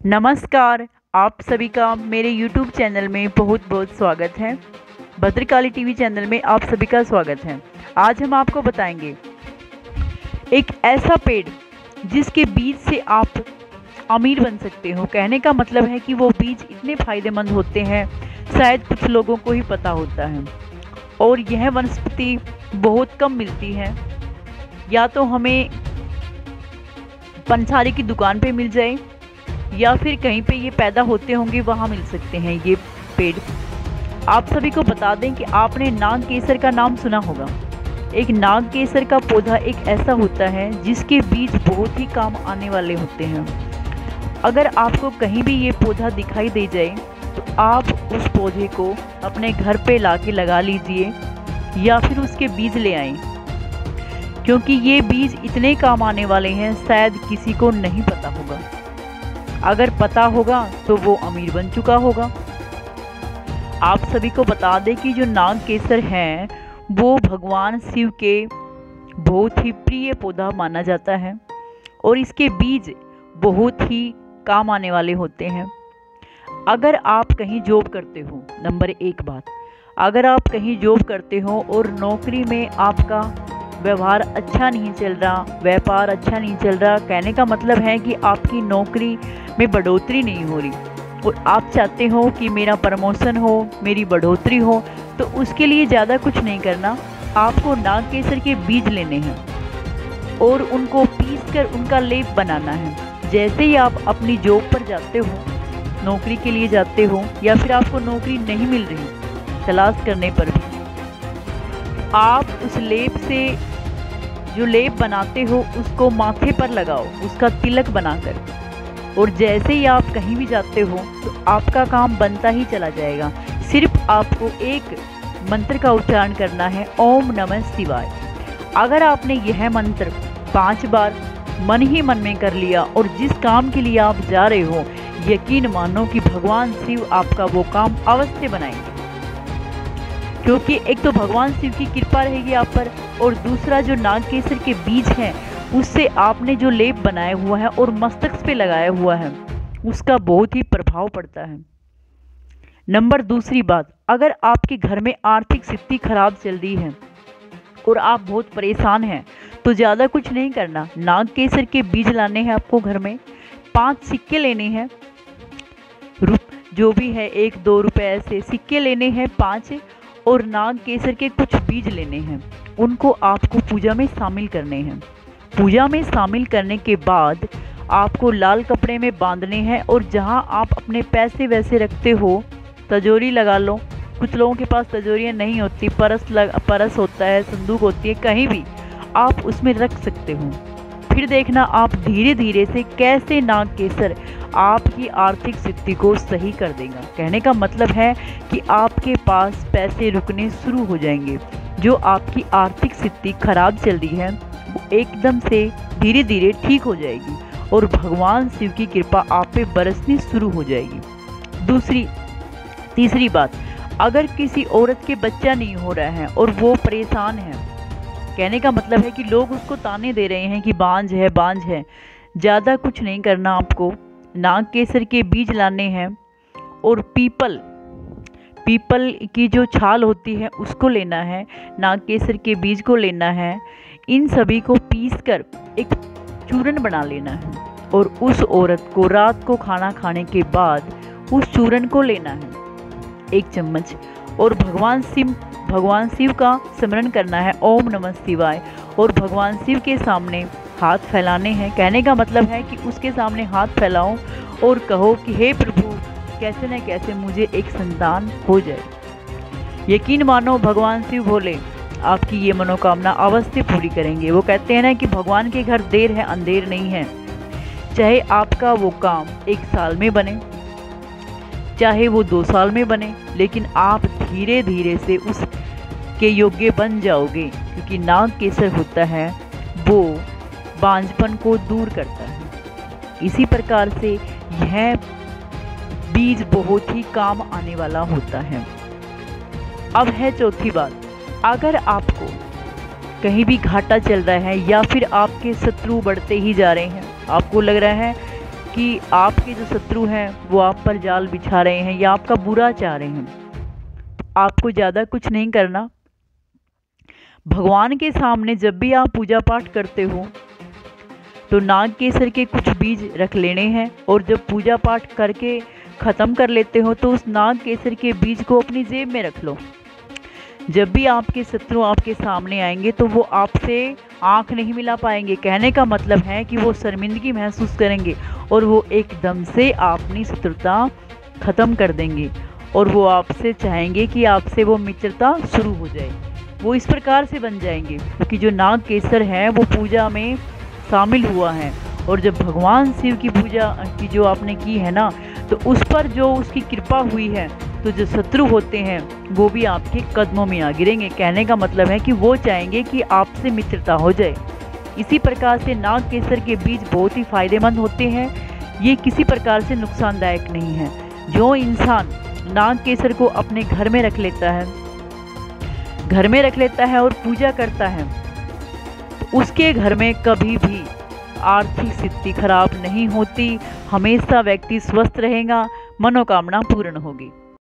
नमस्कार। आप सभी का मेरे YouTube चैनल में बहुत बहुत स्वागत है। भद्रकाली टीवी चैनल में आप सभी का स्वागत है। आज हम आपको बताएंगे एक ऐसा पेड़ जिसके बीज से आप अमीर बन सकते हो। कहने का मतलब है कि वो बीज इतने फायदेमंद होते हैं, शायद कुछ लोगों को ही पता होता है। और यह वनस्पति बहुत कम मिलती है, या तो हमें पंसारी की दुकान पे मिल जाए या फिर कहीं पे ये पैदा होते होंगे, वहाँ मिल सकते हैं ये पेड़। आप सभी को बता दें कि आपने नाग केसर का नाम सुना होगा। एक नाग केसर का पौधा एक ऐसा होता है जिसके बीज बहुत ही काम आने वाले होते हैं। अगर आपको कहीं भी ये पौधा दिखाई दे जाए तो आप उस पौधे को अपने घर पे लाके लगा लीजिए या फिर उसके बीज ले आएं, क्योंकि ये बीज इतने काम आने वाले हैं, शायद किसी को नहीं पता होगा। अगर पता होगा तो वो अमीर बन चुका होगा। आप सभी को बता दें कि जो नाग केसर है वो भगवान शिव के बहुत ही प्रिय पौधा माना जाता है और इसके बीज बहुत ही काम आने वाले होते हैं। अगर आप कहीं जॉब करते हो, नंबर एक बात, अगर आप कहीं जॉब करते हो और नौकरी में आपका व्यवहार अच्छा नहीं चल रहा, व्यापार अच्छा नहीं चल रहा, कहने का मतलब है कि आपकी नौकरी में बढ़ोतरी नहीं हो रही और आप चाहते हो कि मेरा प्रमोशन हो, मेरी बढ़ोतरी हो, तो उसके लिए ज़्यादा कुछ नहीं करना। आपको नाग केसर के बीज लेने हैं और उनको पीसकर उनका लेप बनाना है। जैसे ही आप अपनी जॉब पर जाते हो, नौकरी के लिए जाते हो, या फिर आपको नौकरी नहीं मिल रही, तलाश करने पर भी आप उस लेप से जो लेप बनाते हो उसको माथे पर लगाओ, उसका तिलक बनाकर, और जैसे ही आप कहीं भी जाते हो तो आपका काम बनता ही चला जाएगा। सिर्फ आपको एक मंत्र का उच्चारण करना है, ओम नमः शिवाय। अगर आपने यह मंत्र 5 बार मन ही मन में कर लिया और जिस काम के लिए आप जा रहे हो, यकीन मानो कि भगवान शिव आपका वो काम अवश्य बनाएंगे। क्योंकि एक तो भगवान शिव की कृपा रहेगी आप पर, और दूसरा जो नाग केसर के बीज हैं उससे आपने जो लेप बनाया हुआ है और मस्तक पे लगाया हुआ है उसका बहुत ही प्रभाव पड़ता है। नंबर दूसरी बात, अगर आपके घर में आर्थिक स्थिति खराब चल रही है और आप बहुत परेशान हैं तो ज़्यादा कुछ नहीं करना, नाग केसर के बीज लाने हैं आपको। घर में 5 सिक्के लेने हैं, जो भी है 1-2 रुपए ऐसे सिक्के लेने हैं 5, और नाग केसर के कुछ बीज लेने हैं। उनको आपको पूजा में शामिल करने हैं। पूजा में शामिल करने के बाद आपको लाल कपड़े में बांधने हैं, और जहां आप अपने पैसे वैसे रखते हो, तिजोरी लगा लो, कुछ लोगों के पास तिजोरियाँ नहीं होती, परस होता है, संदूक होती है, कहीं भी आप उसमें रख सकते हो। फिर देखना आप धीरे धीरे से कैसे नाग केसर आपकी आर्थिक स्थिति को सही कर देगा। कहने का मतलब है कि आपके पास पैसे रुकने शुरू हो जाएंगे। जो आपकी आर्थिक स्थिति खराब चल रही है वो एकदम से धीरे धीरे ठीक हो जाएगी और भगवान शिव की कृपा आप पे बरसनी शुरू हो जाएगी। तीसरी बात, अगर किसी औरत के बच्चा नहीं हो रहा है और वो परेशान है, कहने का मतलब है कि लोग उसको ताने दे रहे हैं कि बांझ है, ज़्यादा कुछ नहीं करना आपको। नाग केसर के बीज लाने हैं और पीपल की जो छाल होती है उसको लेना है, नाग केसर के बीज को लेना है, इन सभी को पीसकर एक चूरन बना लेना है और उस औरत को रात को खाना खाने के बाद उस चूरन को लेना है 1 चम्मच, और भगवान शिव का स्मरण करना है, ओम नमः शिवाय, और भगवान शिव के सामने हाथ फैलाने हैं। कहने का मतलब है कि उसके सामने हाथ फैलाओ और कहो कि हे प्रभु, कैसे न कैसे मुझे एक संतान हो जाए। यकीन मानो भगवान शिव भोले आपकी ये मनोकामना अवश्य पूरी करेंगे। वो कहते हैं ना कि भगवान के घर देर है अंधेर नहीं है। चाहे आपका वो काम 1 साल में बने, चाहे वो 2 साल में बने, लेकिन आप धीरे धीरे से उसके योग्य बन जाओगे, क्योंकि नाग केसर होता है वो बांझपन को दूर करता है। इसी प्रकार से यह बीज बहुत ही काम आने वाला होता है। अब है चौथी बात, अगर आपको कहीं भी घाटा चल रहा है या फिर आपके शत्रु बढ़ते ही जा रहे हैं, आपको लग रहा है कि आपके जो शत्रु हैं वो आप पर जाल बिछा रहे हैं या आपका बुरा चाह रहे हैं। आपको ज़्यादा कुछ नहीं करना। भगवान के सामने जब भी आप पूजा पाठ करते हो तो नाग केसर के कुछ बीज रख लेने हैं, और जब पूजा पाठ करके ख़त्म कर लेते हो तो उस नाग केसर के बीज को अपनी जेब में रख लो। जब भी आपके शत्रु आपके सामने आएंगे तो वो आपसे आंख नहीं मिला पाएंगे। कहने का मतलब है कि वो शर्मिंदगी महसूस करेंगे और वो एकदम से अपनी शत्रुता ख़त्म कर देंगे, और वो आपसे चाहेंगे कि आपसे वो मित्रता शुरू हो जाए। वो इस प्रकार से बन जाएंगे क्योंकि जो नाग केसर है वो पूजा में शामिल हुआ है, और जब भगवान शिव की पूजा की जो आपने की है ना, तो उस पर जो उसकी कृपा हुई है, तो जो शत्रु होते हैं वो भी आपके कदमों में आ गिरेंगे। कहने का मतलब है कि वो चाहेंगे कि आपसे मित्रता हो जाए। इसी प्रकार से नाग केसर के बीज बहुत ही फायदेमंद होते हैं, ये किसी प्रकार से नुकसानदायक नहीं है। जो इंसान नाग केसर को अपने घर में रख लेता है और पूजा करता है, तो उसके घर में कभी भी आर्थिक स्थिति खराब नहीं होती, हमेशा व्यक्ति स्वस्थ रहेगा, मनोकामना पूर्ण होगी।